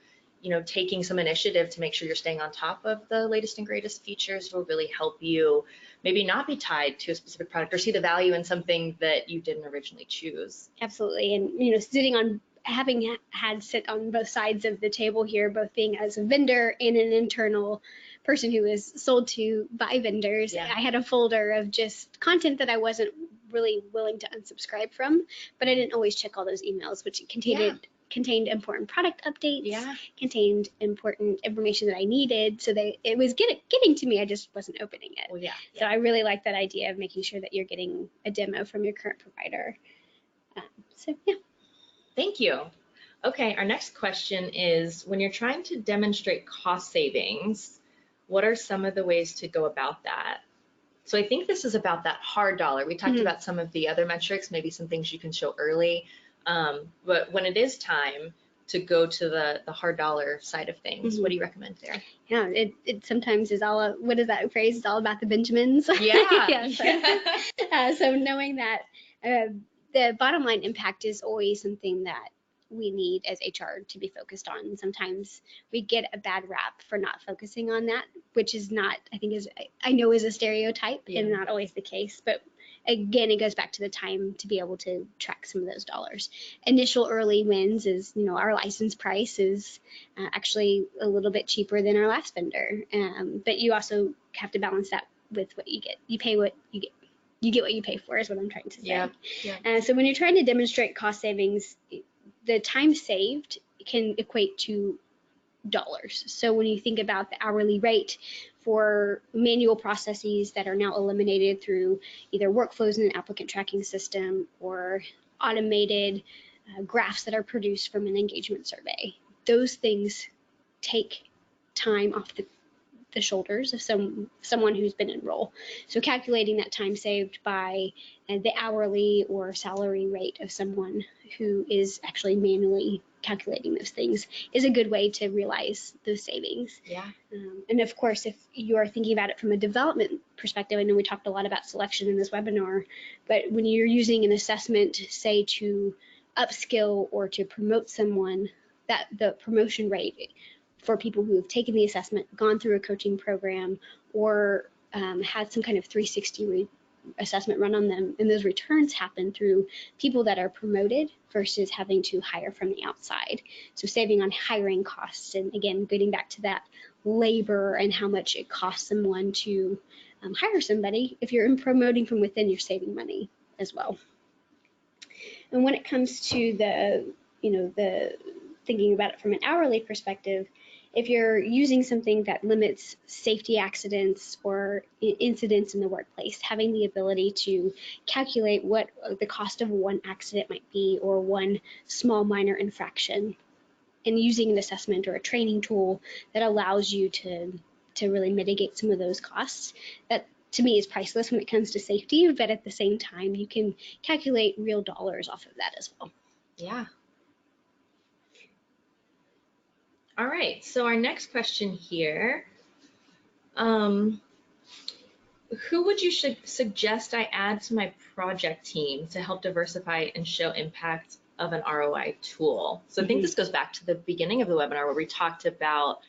taking some initiative to make sure you're staying on top of the latest and greatest features will really help you maybe not be tied to a specific product or see the value in something that you didn't originally choose. Absolutely. And, having had sit on both sides of the table here, both being as a vendor and an internal person who is sold to by vendors, I had a folder of just content that I wasn't really willing to unsubscribe from, but I didn't always check all those emails, which contained important product updates, contained important information that I needed, so it was getting to me, I just wasn't opening it. So I really like that idea of making sure that you're getting a demo from your current provider. Thank you. Okay, our next question is, when you're trying to demonstrate cost savings, what are some of the ways to go about that? So I think this is about that hard dollar. We talked about some of the other metrics, maybe some things you can show early, but when it is time to go to the hard dollar side of things, what do you recommend there? Yeah, it sometimes is all, what is that phrase? It's all about the Benjamins. So knowing that the bottom line impact is always something that we need as HR to be focused on. And sometimes we get a bad rap for not focusing on that, which is not, I know is a stereotype and not always the case. But again, it goes back to the time to be able to track some of those dollars. Initial early wins is, our license price is actually a little bit cheaper than our last vendor. But you also have to balance that with what you get. You pay what you get. You get what you pay for is what I'm trying to say. So when you're trying to demonstrate cost savings, the time saved can equate to dollars. So when you think about the hourly rate for manual processes that are now eliminated through either workflows in an applicant tracking system or automated graphs that are produced from an engagement survey, those things take time off the shoulders of someone who's been in role. So calculating that time saved by the hourly or salary rate of someone who is actually manually calculating those things is a good way to realize those savings. And of course, if you are thinking about it from a development perspective, I know we talked a lot about selection in this webinar, but when you're using an assessment, say to upskill or to promote someone, that the promotion rate for people who have taken the assessment, gone through a coaching program, or had some kind of 360 assessment run on them, and those returns happen through people that are promoted versus having to hire from the outside. So saving on hiring costs, and again, getting back to that labor and how much it costs someone to hire somebody. If you're promoting from within, you're saving money as well. And when it comes to the thinking about it from an hourly perspective, if you're using something that limits safety accidents or incidents in the workplace, having the ability to calculate what the cost of one accident might be or one small minor infraction, and using an assessment or a training tool that allows you to really mitigate some of those costs, that to me is priceless when it comes to safety, but at the same time, you can calculate real dollars off of that as well. Yeah. All right, so our next question here, who would you suggest I add to my project team to help diversify and show impact of an ROI tool? So I think this goes back to the beginning of the webinar where we talked about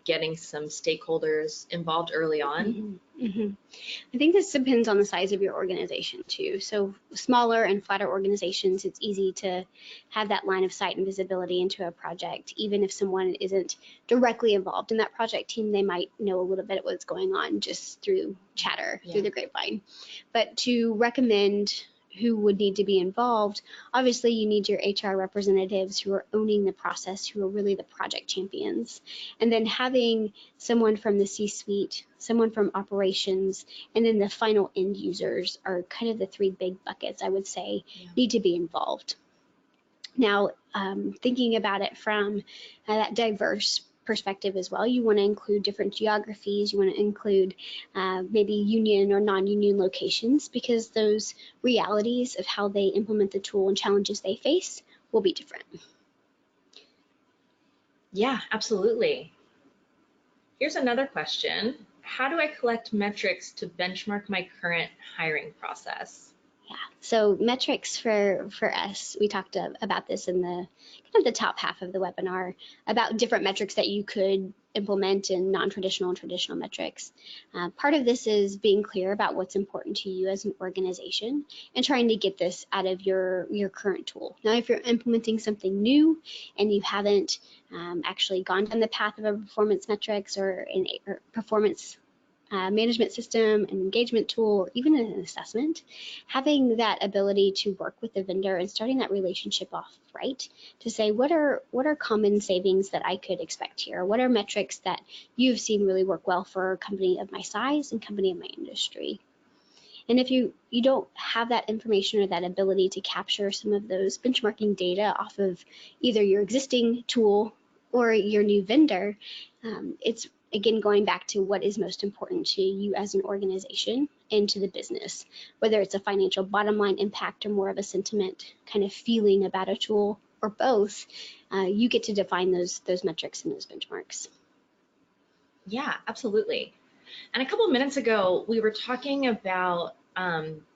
getting some stakeholders involved early on. I think this depends on the size of your organization too. So smaller and flatter organizations, it's easy to have that line of sight and visibility into a project. Even if someone isn't directly involved in that project team, they might know a little bit of what's going on just through chatter, through the grapevine. But to recommend who would need to be involved, obviously you need your HR representatives who are owning the process, who are really the project champions. And then having someone from the C-suite, someone from operations, and then the final end users are kind of the three big buckets I would say need to be involved. Now, thinking about it from that diverse perspective as well, you want to include different geographies, you want to include maybe union or non-union locations, because those realities of how they implement the tool and challenges they face will be different. Yeah, absolutely. Here's another question. How do I collect metrics to benchmark my current hiring process? Yeah, so metrics for us, we talked about this in the kind of the top half of the webinar, about different metrics that you could implement in non-traditional and traditional metrics. Part of this is being clear about what's important to you as an organization and trying to get this out of your current tool. Now, if you're implementing something new and you haven't actually gone down the path of a performance metrics or performance management system, an engagement tool, or even an assessment, having that ability to work with the vendor and starting that relationship off right, to say what are common savings that I could expect here? What are metrics that you've seen really work well for a company of my size and company of my industry? And if you don't have that information or that ability to capture some of those benchmarking data off of either your existing tool or your new vendor, it's again going back to what is most important to you as an organization and to the business, whether it's a financial bottom line impact or more of a sentiment kind of feeling about a tool, or both. You get to define those metrics and those benchmarks. Yeah, absolutely. And a couple of minutes ago, we were talking about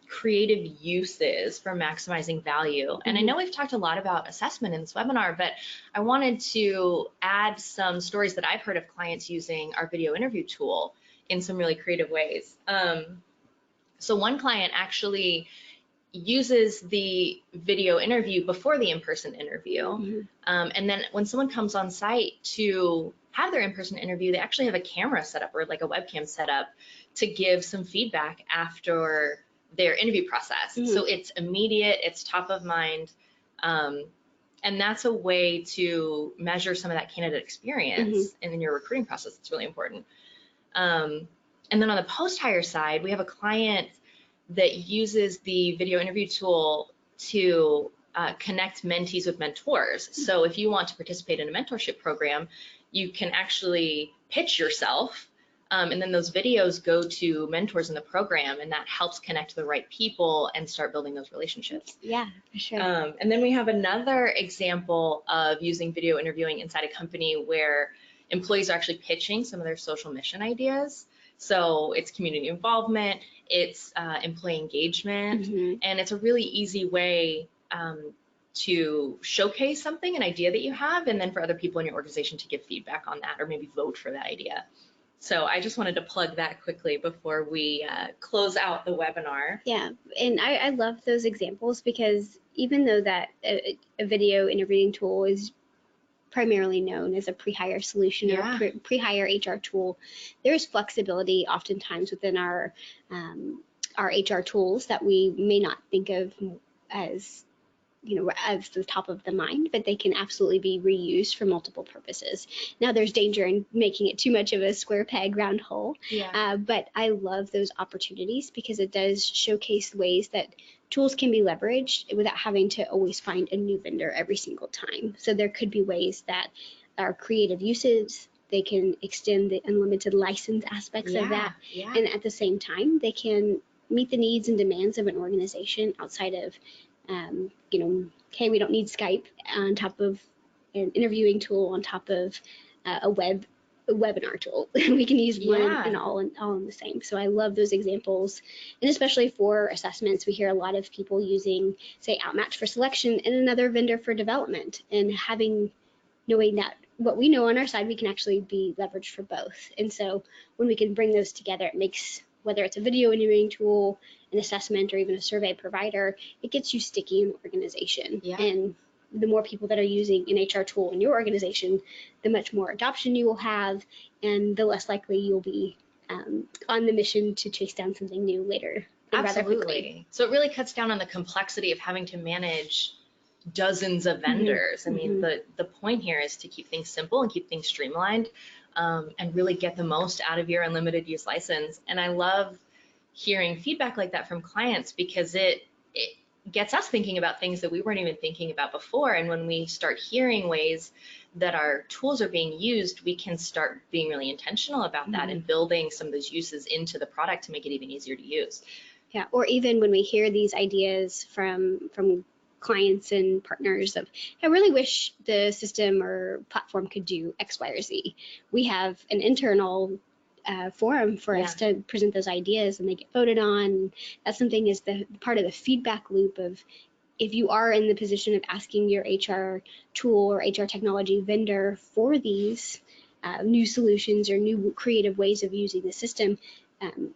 creative uses for maximizing value. And I know we've talked a lot about assessment in this webinar, but I wanted to add some stories that I've heard of clients using our video interview tool in some really creative ways. So one client actually uses the video interview before the in-person interview. And then when someone comes on site to have their in-person interview, they actually have a camera set up, or like a webcam set up, to give some feedback after their interview process. So it's immediate, it's top of mind, and that's a way to measure some of that candidate experience in your recruiting process. It's really important. And then on the post-hire side, we have a client that uses the video interview tool to connect mentees with mentors. So if you want to participate in a mentorship program, you can actually pitch yourself, and then those videos go to mentors in the program, and that helps connect the right people and start building those relationships. Yeah, for sure. And then we have another example of using video interviewing inside a company where employees are actually pitching some of their social mission ideas. So it's community involvement, it's employee engagement, and it's a really easy way to showcase something, an idea that you have, and then for other people in your organization to give feedback on that or maybe vote for that idea. So I just wanted to plug that quickly before we close out the webinar. Yeah, and I love those examples, because even though that a video interviewing tool is primarily known as a pre-hire solution or pre-hire HR tool, there's flexibility oftentimes within our HR tools that we may not think of as as the top of the mind, but they can absolutely be reused for multiple purposes. Now there's danger in making it too much of a square peg round hole. Yeah. But I love those opportunities because it does showcase ways that tools can be leveraged without having to always find a new vendor every single time. So there could be ways that are creative uses. They can extend the unlimited license aspects of that. Yeah. And at the same time, they can meet the needs and demands of an organization outside of, okay, we don't need Skype on top of an interviewing tool on top of a webinar tool. We can use one and all in the same. So I love those examples, and especially for assessments, we hear a lot of people using, say, Outmatch for selection and another vendor for development, and knowing that what we know on our side, we can actually be leveraged for both. And so when we can bring those together, it makes, whether it's a video interviewing tool, an assessment, or even a survey provider, it gets you sticky in the organization. Yeah. And the more people that are using an HR tool in your organization, the much more adoption you will have, and the less likely you'll be on the mission to chase down something new later. Absolutely. So it really cuts down on the complexity of having to manage dozens of vendors. I mean, the point here is to keep things simple and keep things streamlined, and really get the most out of your unlimited use license. And I love hearing feedback like that from clients, because it gets us thinking about things that we weren't even thinking about before. And when we start hearing ways that our tools are being used, we can start being really intentional about that and building some of those uses into the product to make it even easier to use. Yeah, or even when we hear these ideas from clients and partners of, I really wish the system or platform could do X, Y, or Z. We have an internal forum for us to present those ideas, and they get voted on. That's something, is the part of the feedback loop of, if you are in the position of asking your HR tool or HR technology vendor for these new solutions or new creative ways of using the system,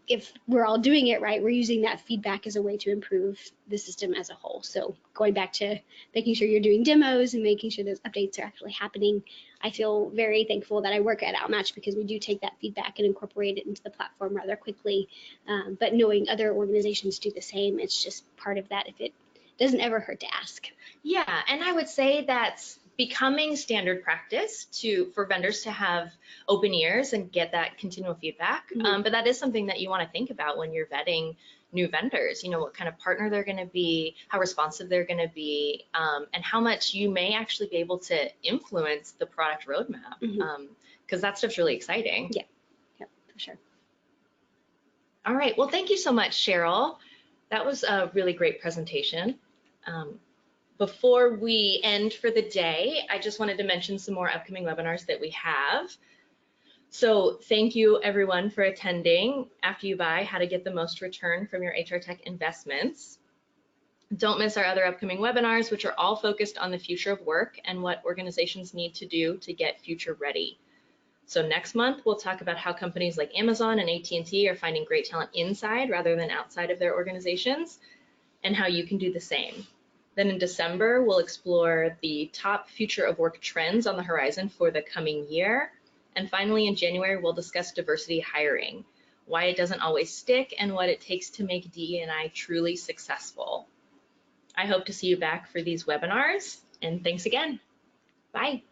if we're all doing it right, we're using that feedback as a way to improve the system as a whole. So going back to making sure you're doing demos and making sure those updates are actually happening, I feel very thankful that I work at Outmatch, because we do take that feedback and incorporate it into the platform rather quickly. But knowing other organizations do the same, it's just part of that. If it doesn't ever hurt to ask. Yeah, and I would say that's becoming standard practice for vendors to have open ears and get that continual feedback. But that is something that you want to think about when you're vetting new vendors. What kind of partner they're going to be, how responsive they're going to be, and how much you may actually be able to influence the product roadmap, because that stuff's really exciting. Yeah, for sure. All right, well, thank you so much, Cheryl. That was a really great presentation. Before we end for the day, I just wanted to mention some more upcoming webinars that we have. So thank you everyone for attending After You Buy, How to Get the Most Return from Your HR Tech Investments. Don't miss our other upcoming webinars, which are all focused on the future of work and what organizations need to do to get future ready. So next month, we'll talk about how companies like Amazon and AT&T are finding great talent inside rather than outside of their organizations, and how you can do the same. Then in December, we'll explore the top future of work trends on the horizon for the coming year. And finally, in January, we'll discuss diversity hiring, why it doesn't always stick, and what it takes to make DE&I truly successful. I hope to see you back for these webinars, and thanks again. Bye.